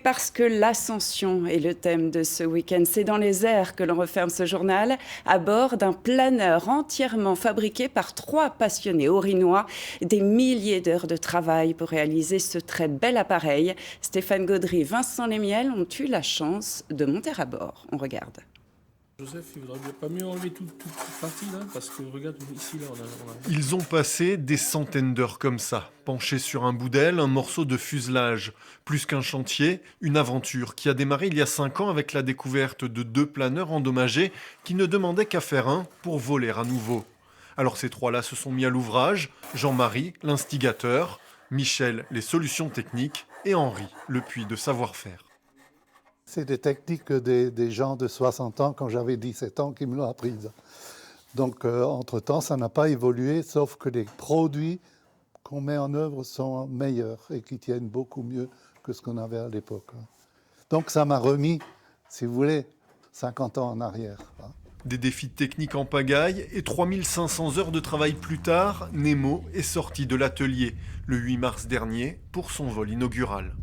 Parce que l'ascension est le thème de ce week-end. C'est dans les airs que l'on referme ce journal, à bord d'un planeur entièrement fabriqué par 3 passionnés haut-rhinois. Des milliers d'heures de travail pour réaliser ce très bel appareil. Stéphane Gaudry, Vincent Lémiel ont eu la chance de monter à bord. On regarde. Joseph, il vaudrait pas mieux enlever toute partie là, parce que regarde ici là, on a... Ils ont passé des centaines d'heures comme ça, penchés sur un bout d'aile, un morceau de fuselage. Plus qu'un chantier, une aventure qui a démarré il y a 5 ans avec la découverte de 2 planeurs endommagés qui ne demandaient qu'à faire un pour voler à nouveau. Alors ces 3-là se sont mis à l'ouvrage, Jean-Marie, l'instigateur, Michel, les solutions techniques et Henri, le puits de savoir-faire. C'est des techniques des gens de 60 ans, quand j'avais 17 ans, qui me l'ont apprises. Donc, entre-temps, ça n'a pas évolué, sauf que les produits qu'on met en œuvre sont meilleurs et qui tiennent beaucoup mieux que ce qu'on avait à l'époque. Donc, ça m'a remis, si vous voulez, 50 ans en arrière. Des défis techniques en pagaille et 3500 heures de travail plus tard, Nemo est sorti de l'atelier le 8 mars dernier pour son vol inaugural.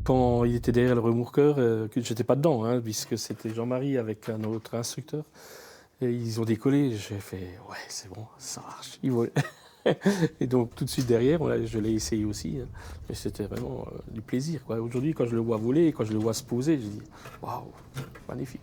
Quand il était derrière le remorqueur, que j'étais pas dedans, hein, puisque c'était Jean-Marie avec un autre instructeur, et ils ont décollé, j'ai fait « ouais, c'est bon, ça marche, ils volent ». Et donc tout de suite derrière, je l'ai essayé aussi, hein, et c'était vraiment du plaisir, quoi. Aujourd'hui, quand je le vois voler, quand je le vois se poser, je dis « waouh, magnifique ».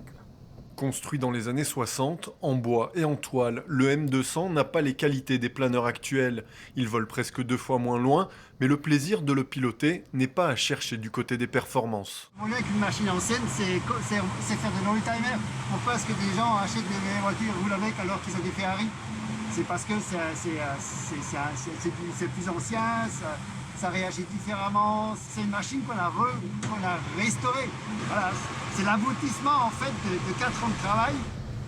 Construit dans les années 60, en bois et en toile, le M200 n'a pas les qualités des planeurs actuels. Il vole presque 2 fois moins loin, mais le plaisir de le piloter n'est pas à chercher du côté des performances. Voler avec une machine ancienne, c'est faire de l'old-timer. Pourquoi est-ce que des gens achètent des voitures et roulent avec alors qu'ils ont des Ferrari? C'est parce que c'est plus ancien, ça réagit différemment. C'est une machine qu'on a restaurée. Voilà, c'est l'aboutissement en fait de 4 ans de travail.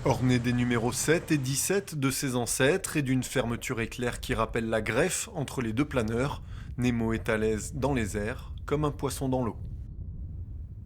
Orné des numéros 7 et 17 de ses ancêtres et d'une fermeture éclair qui rappelle la greffe entre les 2 planeurs, Nemo est à l'aise dans les airs comme un poisson dans l'eau.